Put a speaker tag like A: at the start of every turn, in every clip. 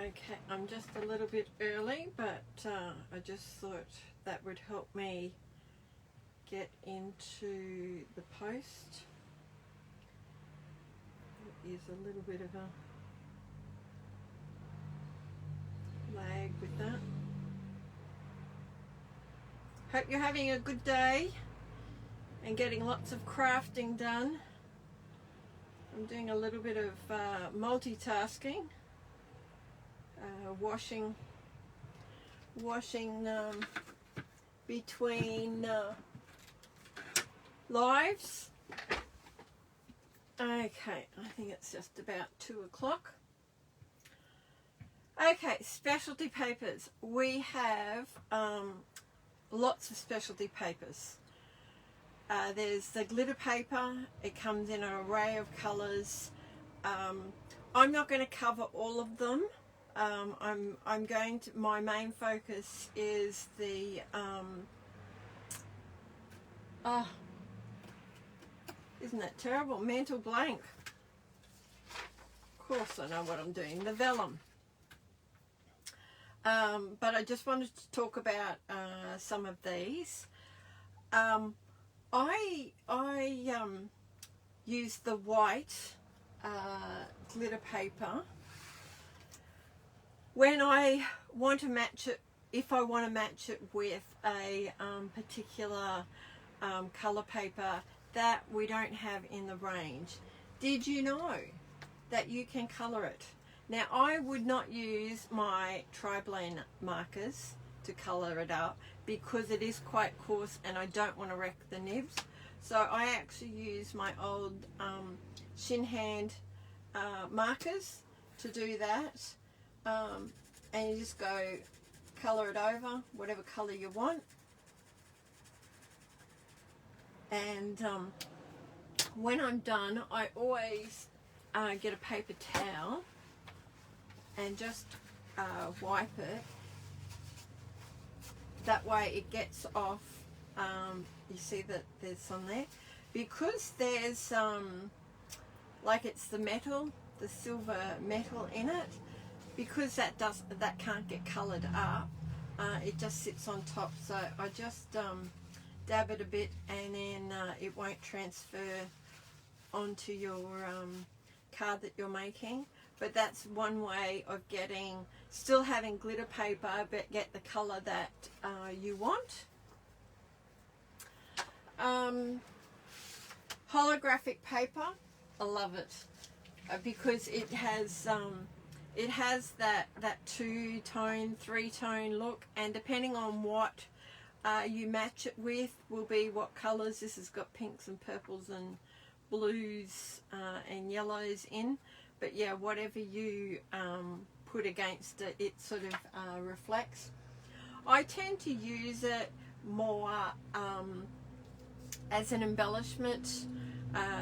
A: Okay, I'm just a little bit early, but I just thought that would help me get into the post. There is a little bit of a lag with that. Hope you're having a good day and getting lots of crafting done. I'm doing a little bit of multitasking, washing between lives. Okay, I think it's just about 2 o'clock. Okay, specialty papers. We have lots of specialty papers. There's the glitter paper. It comes in an array of colours. I'm not going to cover all of them. I'm going to. My main focus is the. Isn't that terrible? Mental blank. Of course, I know what I'm doing. The Vellum. But I just wanted to talk about some of these. I use the white glitter paper when I want to match it. If I want to match it with a particular colour paper that we don't have in the range. Did you know that you can colour it? Now, I would not use my tri-blend markers to colour it up because it is quite coarse and I don't want to wreck the nibs. So I actually use my old shin hand markers to do that. And you just go colour it over, whatever colour you want. And when I'm done, I always get a paper towel and just wipe it. That way it gets off. You see that there's some there. Because there's like it's the metal, the silver metal in it, because that can't get coloured up, it just sits on top. So I just dab it a bit and then it won't transfer onto your card that you're making. But that's one way of still having glitter paper, but get the colour that you want. Holographic paper, I love it because it has that 2-tone, 3-tone look, and depending on what you match it with will be what colours. This has got pinks and purples and blues and yellows in. But yeah, whatever you put against it, it sort of reflects. I tend to use it more as an embellishment.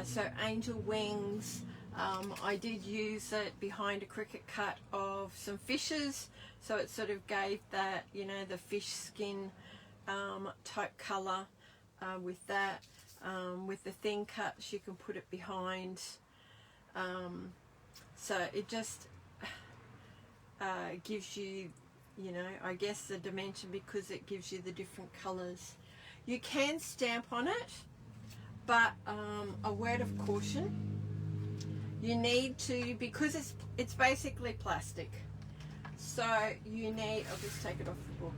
A: So angel wings. I did use it behind a cricket cut of some fishes. So it sort of gave that, you know, the fish skin type colour with that. With the thin cuts, you can put it behind. So it just gives you, you know, I guess the dimension because it gives you the different colours. You can stamp on it, but a word of caution. You need to, because it's basically plastic. So you need, I'll just take it off the book.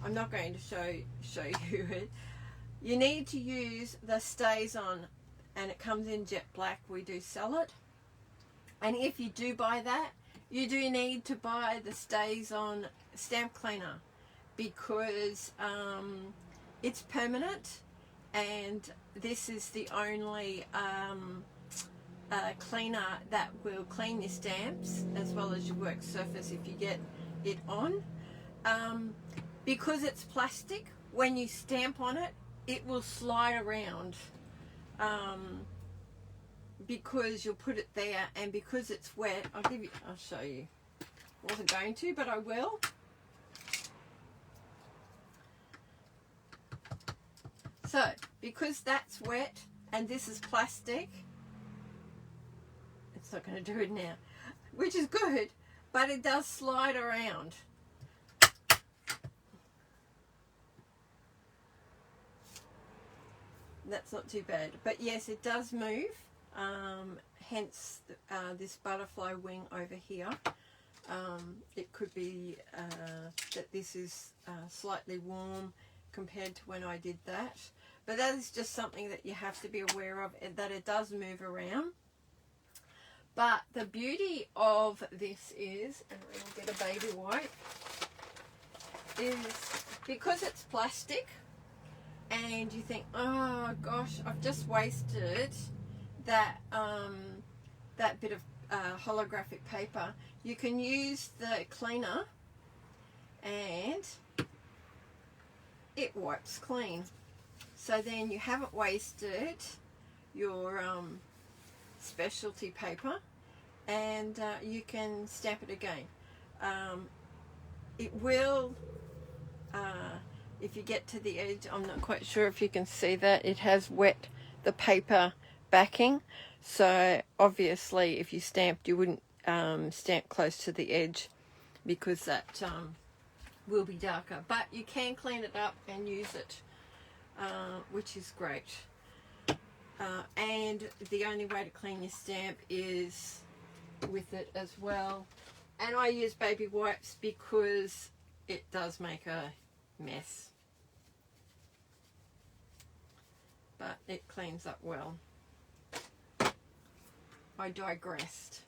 A: I'm not going to show you it. You need to use the Stays On, and it comes in jet black. We do sell it. And if you do buy that, you do need to buy the Stays On stamp cleaner because it's permanent, and this is the only cleaner that will clean your stamps as well as your work surface if you get it on. Because it's plastic, when you stamp on it, it will slide around. Because you'll put it there, and because it's wet, I'll show you. Wasn't going to, but I will. So, because that's wet and this is plastic, it's not going to do it now, which is good. but it does slide around. That's not too bad, but yes, it does move, hence this butterfly wing over here. It could be that this is slightly warm compared to when I did that, but that is just something that you have to be aware of, that it does move around. But the beauty of this is, and we'll get a baby wipe, is because it's plastic, and you think, oh gosh, I've just wasted that that bit of holographic paper. You can use the cleaner and it wipes clean. So then you haven't wasted your specialty paper, and you can stamp it again. It will, if you get to the edge, I'm not quite sure if you can see that, it has wet the paper backing. So obviously if you stamped, you wouldn't stamp close to the edge, because that will be darker. But you can clean it up and use it, which is great. And the only way to clean your stamp is with it as well. And I use baby wipes because it does make a mess, but it cleans up well. I digressed.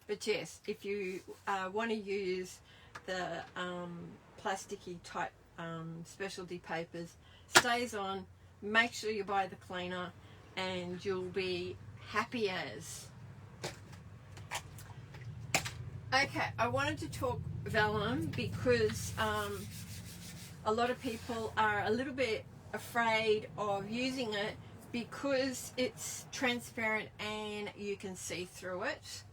A: But yes, if you want to use the plasticky type specialty papers, stays on, make sure you buy the cleaner and you'll be happy as. Okay, I wanted to talk vellum because a lot of people are a little bit afraid of using it because it's transparent and you can see through it.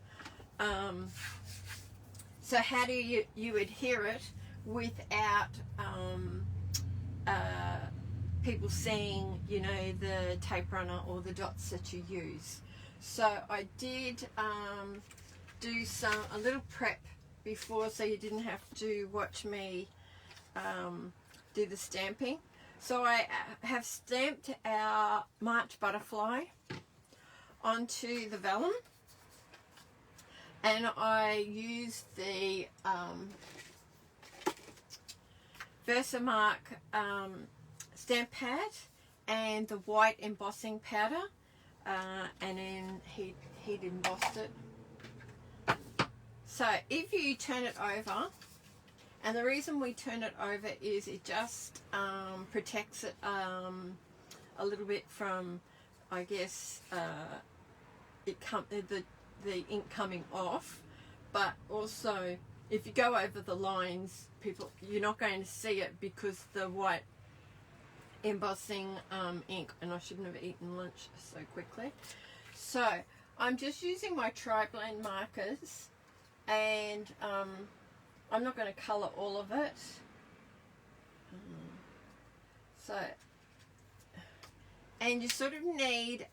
A: So how do you adhere it without people seeing, you know, the tape runner or the dots that you use? So I did do a little prep before, so you didn't have to watch me do the stamping. So I have stamped our March butterfly onto the vellum, and I used the Versamark stamp pad and the white embossing powder, and then heat embossed it. So if you turn it over, and the reason we turn it over is it just protects it a little bit from, I guess, the ink coming off. But also, if you go over the lines, you're not going to see it because the white embossing ink, and I shouldn't have eaten lunch so quickly. So I'm just using my tri-blend markers, and I'm not going to colour all of it. And you sort of need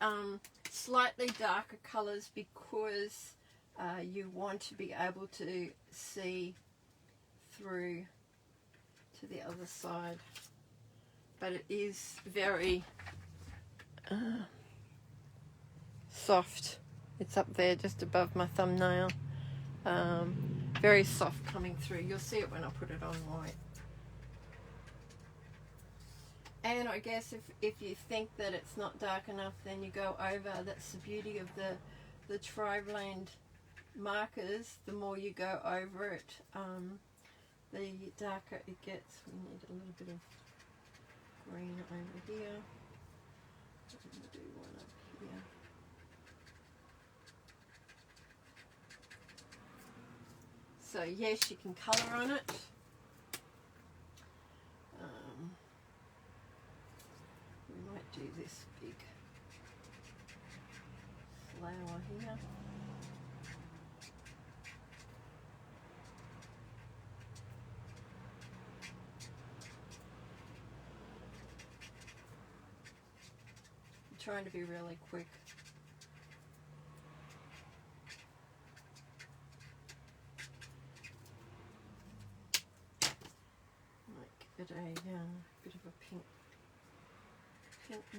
A: slightly darker colours because you want to be able to see through to the other side. But it is very soft. It's up there just above my thumbnail. Very soft coming through. You'll see it when I put it on white. And I guess if you think that it's not dark enough, then you go over. That's the beauty of the tri-blend markers. The more you go over it, the darker it gets. We need a little bit of green over here. I'm going to do one up here. So yes, you can colour on it. We might do this big flower here. I'm trying to be really quick. it a bit of a pink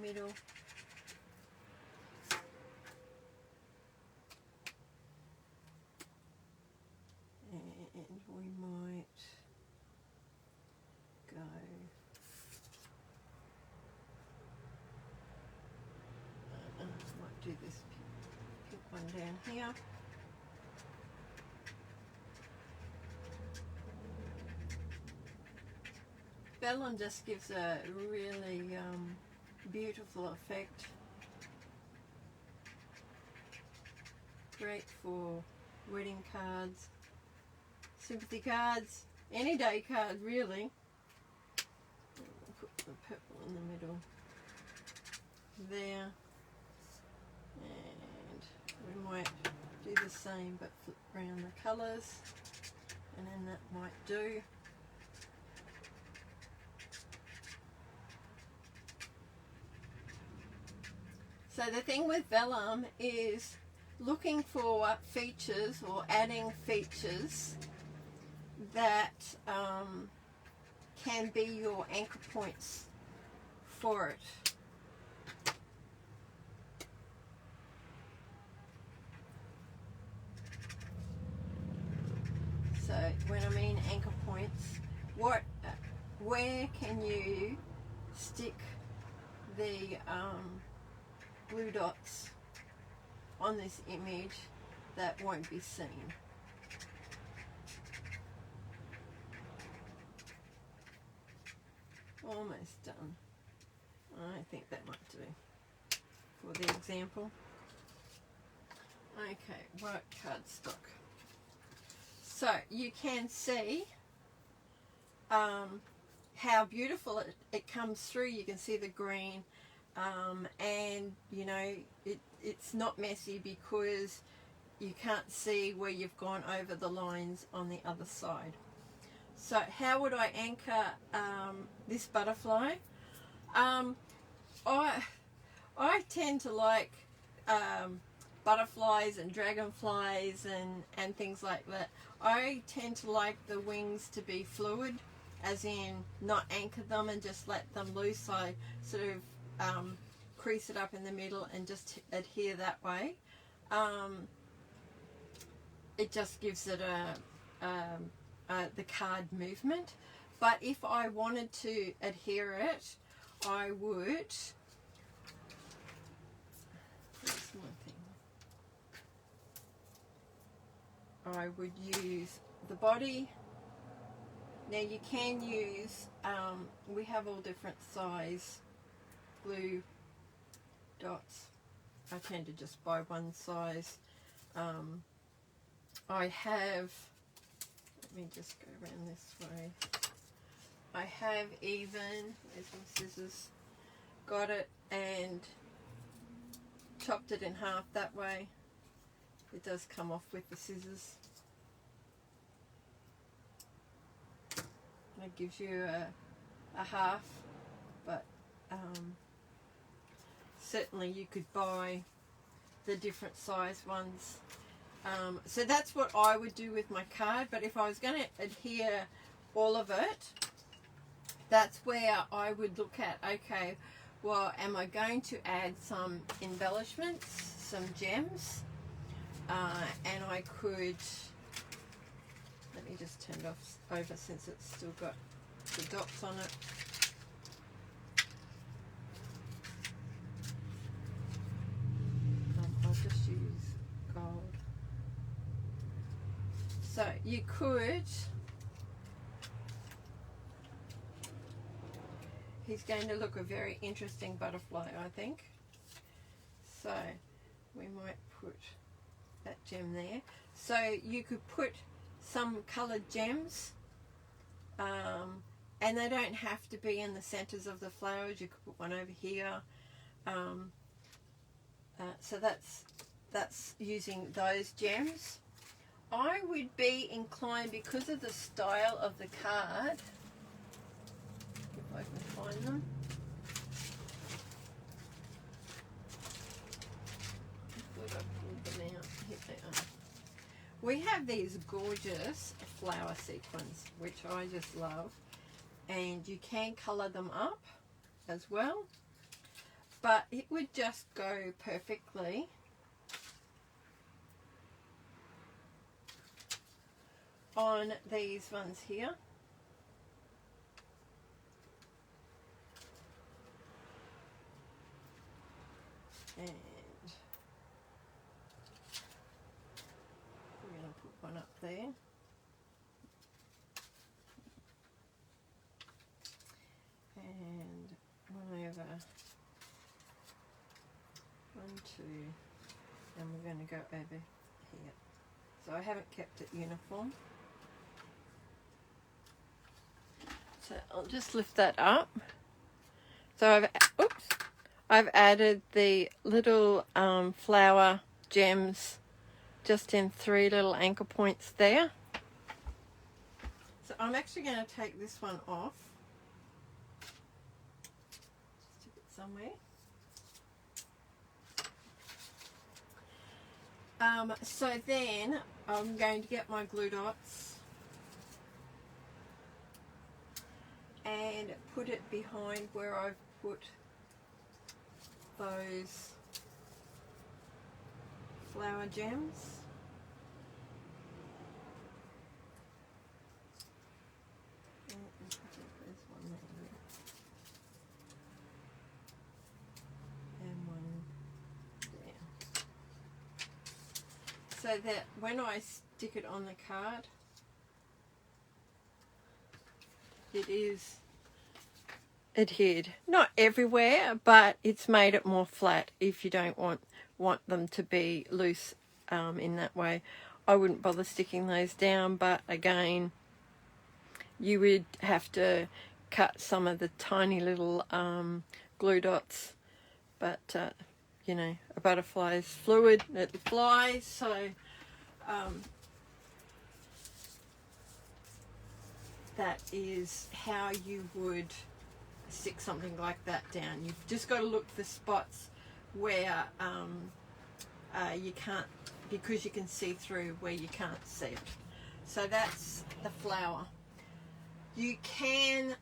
A: middle. And we might go might do this pink one down here. Vellum just gives a really beautiful effect. Great for wedding cards, sympathy cards, any day card really. Put the purple in the middle there, and we might do the same but flip around the colours, and then that might do. So the thing with vellum is looking for features or adding features that can be your anchor points for it. So when I mean anchor points, where can you stick the blue dots on this image that won't be seen? Almost done. I think that might do for the example. Okay, white cardstock. So you can see how beautiful it comes through. You can see the green, and you know it's not messy because you can't see where you've gone over the lines on the other side. So how would I anchor this butterfly? I tend to like butterflies and dragonflies and things like that. I tend to like the wings to be fluid, as in not anchor them and just let them loose. I sort of crease it up in the middle and just adhere that way. It just gives it the card movement. But if I wanted to adhere it, I would, where's my thing? I would use the body. Now you can use, we have all different size glue dots. I tend to just buy one size. I have, let me just go around this way. I have even, there's my scissors, got it and chopped it in half that way. It does come off with the scissors. And it gives you a half, but certainly you could buy the different size ones. So that's what I would do with my card, but if I was going to adhere all of it, that's where I would look at, okay, well, am I going to add some embellishments, some gems, and I could, let me just turn it off over since it's still got the dots on it. I'll just use gold. So you could, he's going to look a very interesting butterfly, I think. So we might put that gem there. So you could put some coloured gems, and they don't have to be in the centres of the flowers. You could put one over here. So that's using those gems. I would be inclined, because of the style of the card, if I can find them. I thought I pulled them out. Here they are. We have these gorgeous flower sequins, which I just love, and you can colour them up as well, but it would just go perfectly on these ones here. And we're going to put one up there. And one over, 1, 2, and we're going to go over here. So I haven't kept it uniform. So I'll just lift that up. So I've added the little flower gems just in 3 little anchor points there. So I'm actually going to take this one off. Stick it somewhere. So then I'm going to get my glue dots and put it behind where I've put those flower gems. There's one there. And one there. So that when I stick it on the card, it is adhered. Not everywhere, but it's made it more flat if you don't want them to be loose in that way. I wouldn't bother sticking those down, but again, you would have to cut some of the tiny little glue dots. But you know, a butterfly is fluid, it flies, so that is how you would stick something like that down. You've just got to look for spots where you can't, because you can see through where you can't see it. So that's the flower. You can,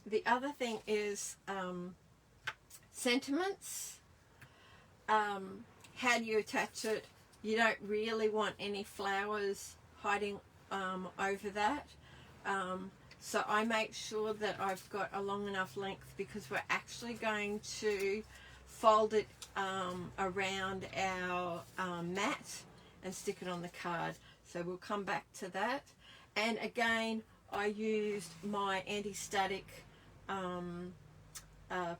A: the other thing is sentiments. How do you attach it? You don't really want any flowers hiding over that. So I make sure that I've got a long enough length, because we're actually going to fold it around our mat and stick it on the card. So we'll come back to that. And again, I used my anti-static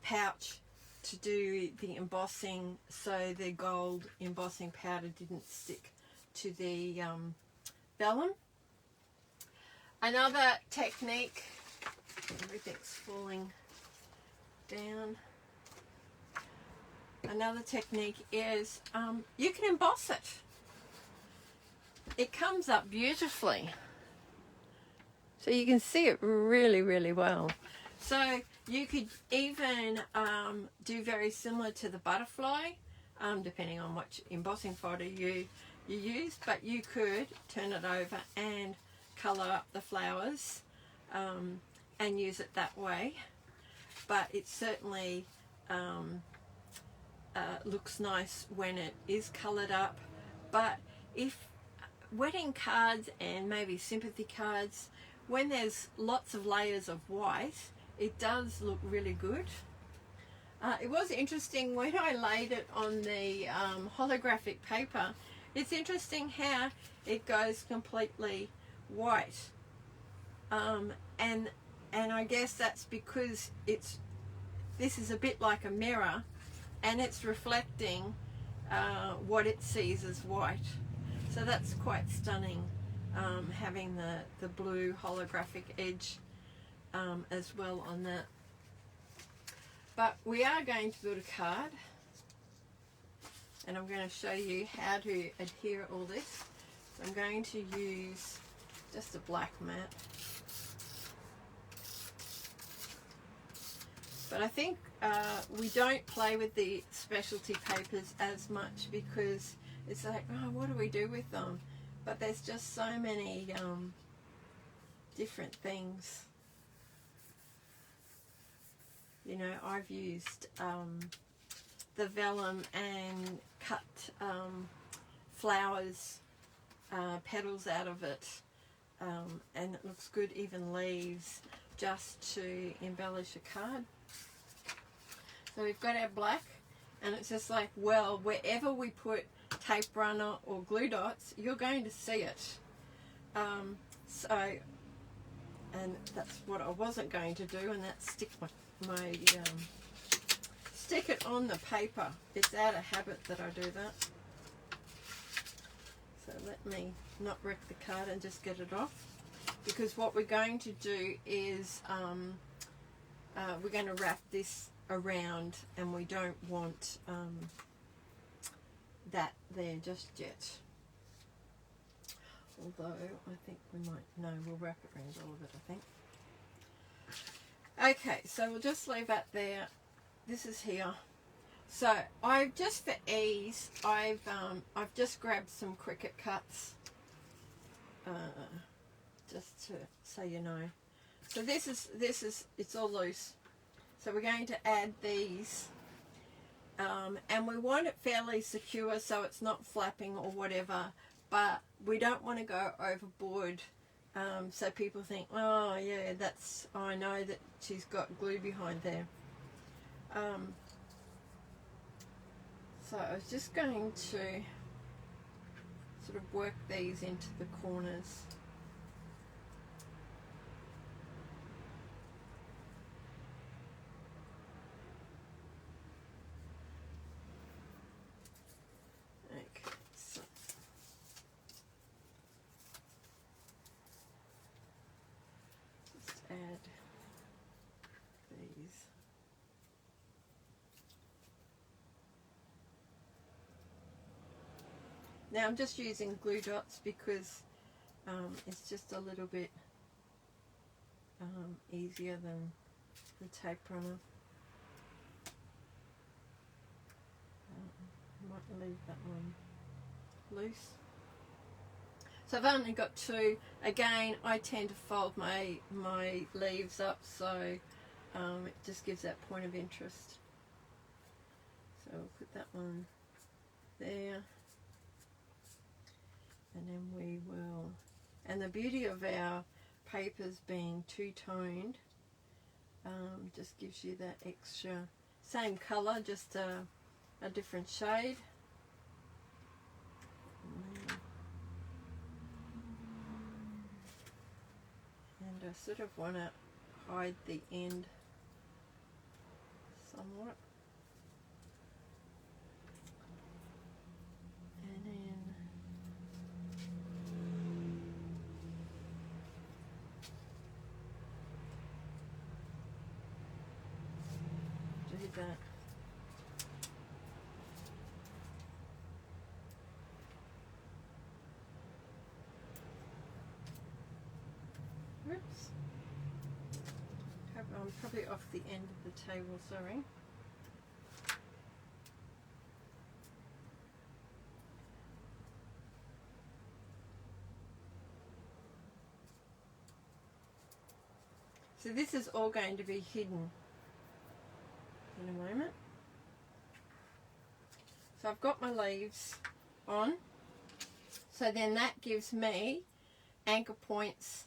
A: pouch to do the embossing, so the gold embossing powder didn't stick to the vellum. Another technique, everything's falling down. Another technique is you can emboss it. It comes up beautifully. So you can see it really, really well. So you could even do very similar to the butterfly, depending on what embossing folder you use, but you could turn it over and colour up the flowers and use it that way. But it certainly looks nice when it is coloured up. But if wedding cards and maybe sympathy cards, when there's lots of layers of white, it does look really good. It was interesting when I laid it on the holographic paper. It's interesting how it goes completely white, and I guess that's because this is a bit like a mirror, and it's reflecting what it sees as white. So that's quite stunning, having the blue holographic edge as well on that. But we are going to build a card, and I'm going to show you how to adhere all this. So I'm going to use just a black mat. But I think we don't play with the specialty papers as much, because it's like, oh, what do we do with them? But there's just so many different things You know, I've used the vellum and cut flowers, petals out of it, and it looks good, even leaves, just to embellish a card. So we've got our black, and it's just like, well, wherever we put tape runner or glue dots, you're going to see it. And that's what I wasn't going to do, and that's stick stick it on the paper. It's out of habit that I do that. So let me not wreck the card and just get it off, because what we're going to do is we're going to wrap this around, and we don't want that there just yet. Although I think we might, no, we'll wrap it around all of it, I think. Okay, so we'll just leave that there. This is here. So I've just, for ease, I've just grabbed some cricket cuts, just to, so you know. So this is it's all loose. So we're going to add these, and we want it fairly secure so it's not flapping or whatever, but we don't want to go overboard, so people think, oh yeah, that's, oh, I know that she's got glue behind there. So I was just going to sort of work these into the corners. Okay, so just add these. Now I'm just using glue dots because it's just a little bit easier than the tape runner. I might leave that one loose. So I've only got two. Again, I tend to fold my leaves up, so it just gives that point of interest. So we'll put that one there. And then we will, and the beauty of our papers being two-toned just gives you that extra, same colour, just a different shade. And I sort of want to hide the end somewhat. And then do that. Oops. I'm probably off the end of the table, sorry. So this is all going to be hidden in a moment. So I've got my leaves on, so then that gives me anchor points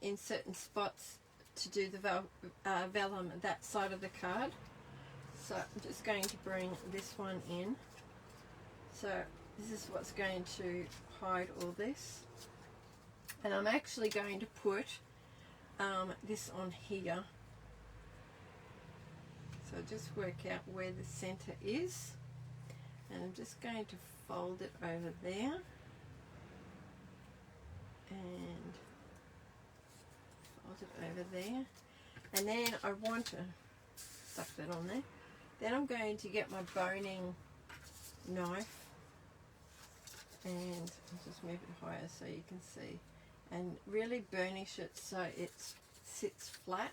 A: in certain spots to do the vellum at that side of the card. So I'm just going to bring this one in. So this is what's going to hide all this, and I'm actually going to put this on here. So just work out where the center is, and I'm just going to fold it over there and fold it over there, and then I want to stuck that on there. Then I'm going to get my boning knife, and I'll just move it higher so you can see, and really burnish it so it sits flat.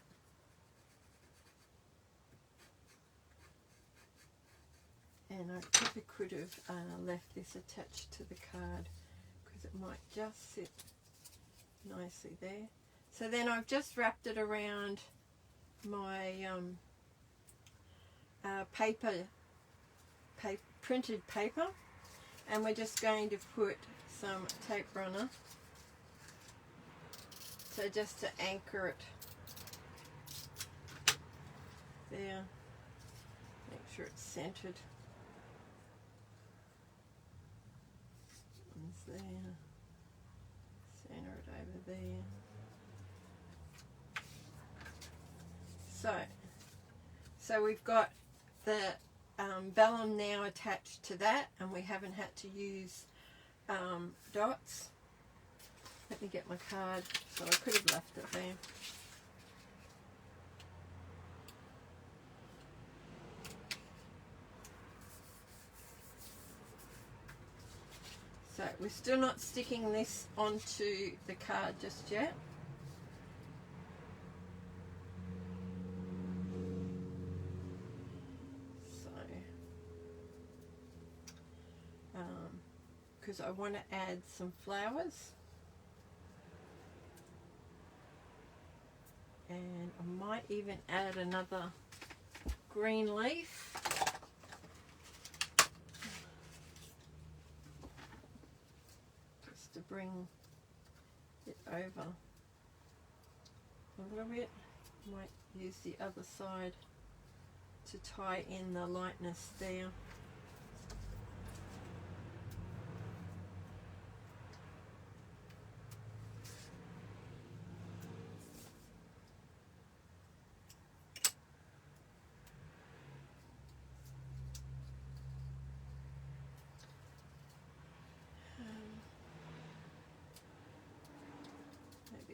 A: And I probably could have left this attached to the card because it might just sit nicely there. So then I've just wrapped it around my printed paper, and we're just going to put some tape runner, so just to anchor it there, make sure it's centered. It's there, center it over there. So we've got the vellum now attached to that, and we haven't had to use dots. Let me get my card, so I could have left it there. So we're still not sticking this onto the card just yet. Because I want to add some flowers, and I might even add another green leaf. Just to bring it over a little bit. Might use the other side to tie in the lightness there.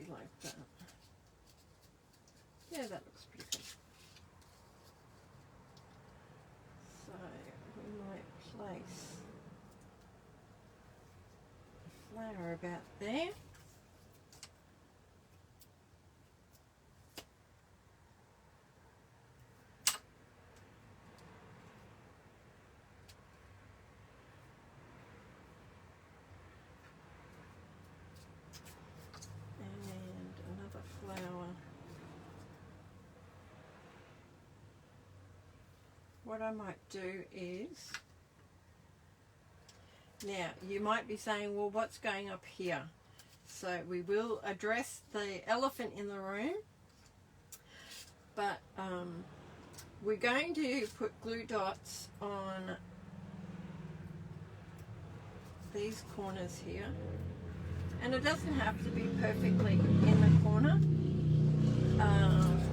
A: Like that. Yeah, that looks pretty good. So we might place a flower about there. What I might do is, now you might be saying, well, what's going up here? So we will address the elephant in the room, but we're going to put glue dots on these corners here, and it doesn't have to be perfectly in the corner,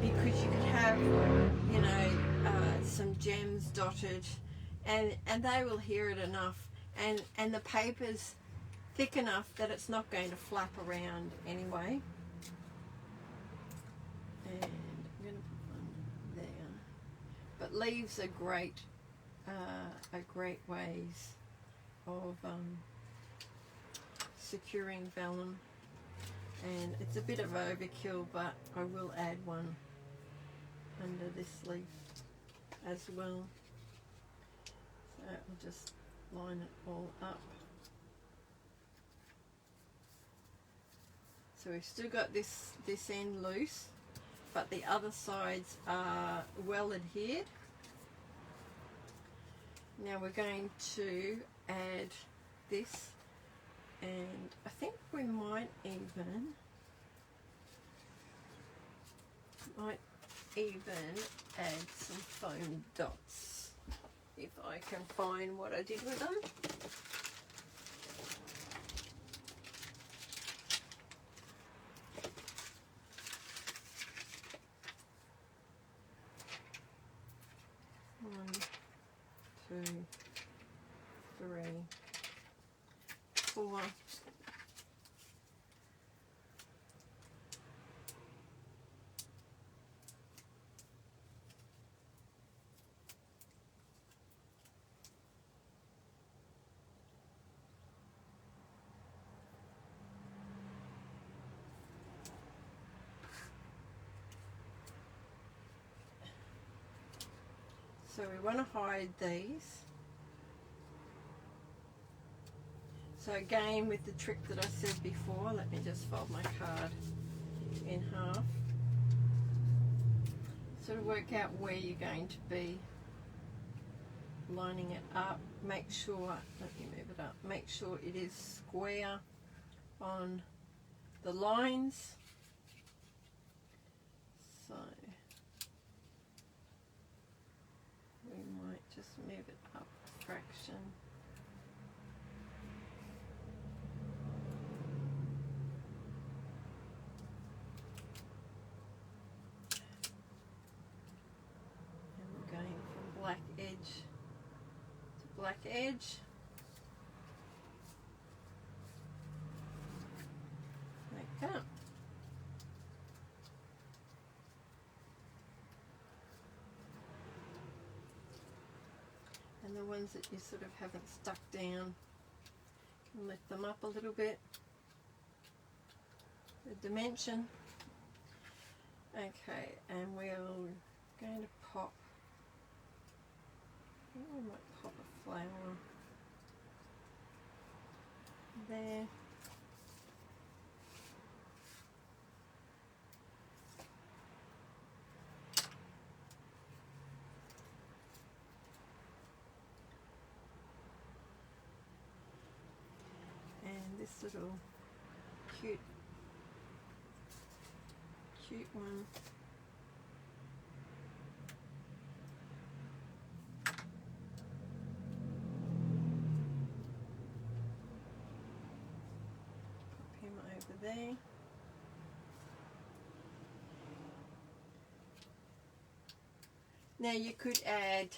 A: because you could have, you know, some gems dotted, and they will hear it enough, and the paper's thick enough that it's not going to flap around anyway. And I'm going to put one there. But leaves are great ways of securing vellum, and it's a bit of overkill, but I will add one under this leaf as well. So I'll just line it all up. So we've still got this end loose, but the other sides are well adhered. Now we're going to add this, and I think we might even add some foam dots, if I can find what I did with them. One, two, three, four. So we want to hide these. So again, with the trick that I said before, let me just fold my card in half. sort of work out where you're going to be lining it up. Make sure, let me move it up, make sure it is square on the lines. So we might just move it up a fraction. And we're going from black edge to black edge. Like that. And the ones that you sort of haven't stuck down, can lift them up a little bit. The dimension. Okay, and we're going to pop, I think we might pop a flower there. This little cute one. Pop him over there. Now you could add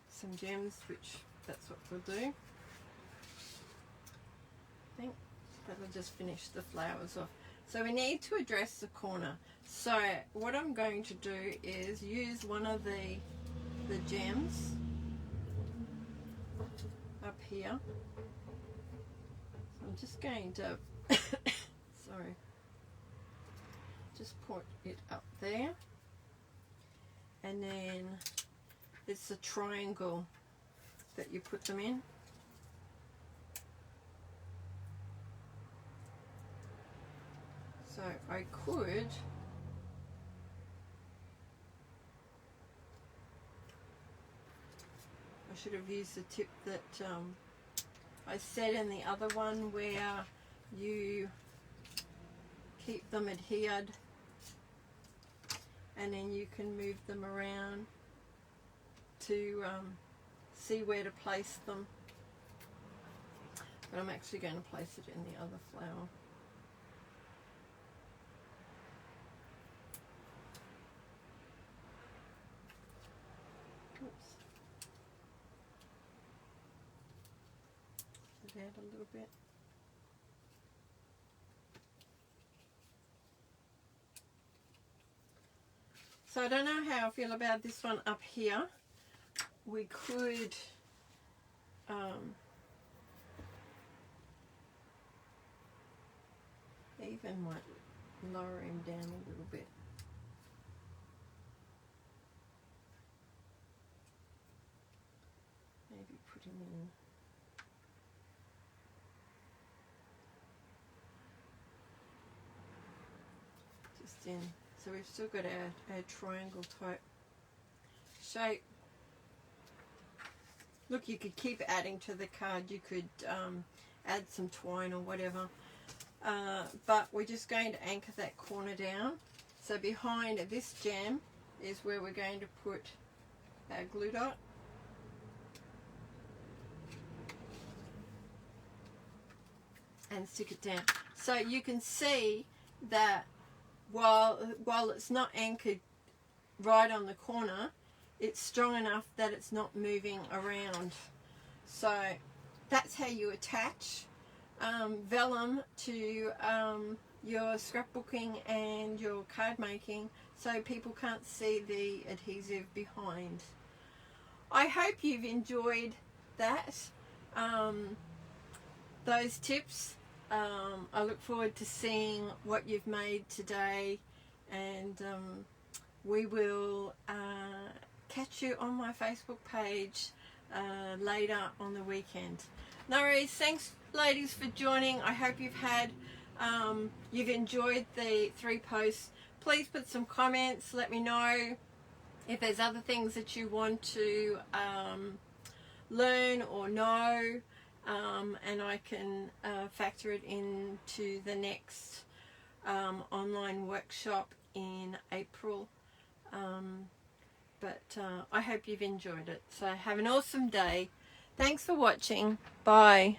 A: some gems, which that's what we'll do. I think that'll just finish the flowers off. So we need to address the corner. So what I'm going to do is use one of the gems up here. So I'm just going to sorry, just put it up there, and then it's a triangle that you put them in. So I could I should have used the tip that I said in the other one, where you keep them adhered and then you can move them around to see where to place them. But I'm actually going to place it in the other flower. Add a little bit. So I don't know how I feel about this one up here. We could even might lower him down a little bit. Maybe put him in. In. So we've still got our triangle type shape. Look, you could keep adding to the card. You could add some twine or whatever. But we're just going to anchor that corner down. So behind this gem is where we're going to put our glue dot. And stick it down. So you can see that while it's not anchored right on the corner, it's strong enough that it's not moving around. So that's how you attach vellum to your scrapbooking and your card making, so people can't see the adhesive behind. I hope you've enjoyed that, those tips. I look forward to seeing what you've made today, and we will catch you on my Facebook page later on the weekend. No worries. Thanks, ladies, for joining. I hope you've enjoyed the 3 posts. please put some comments. Let me know if there's other things that you want to learn or know, and I can factor it into the next online workshop in April. But I hope you've enjoyed it. So have an awesome day. Thanks for watching. Bye.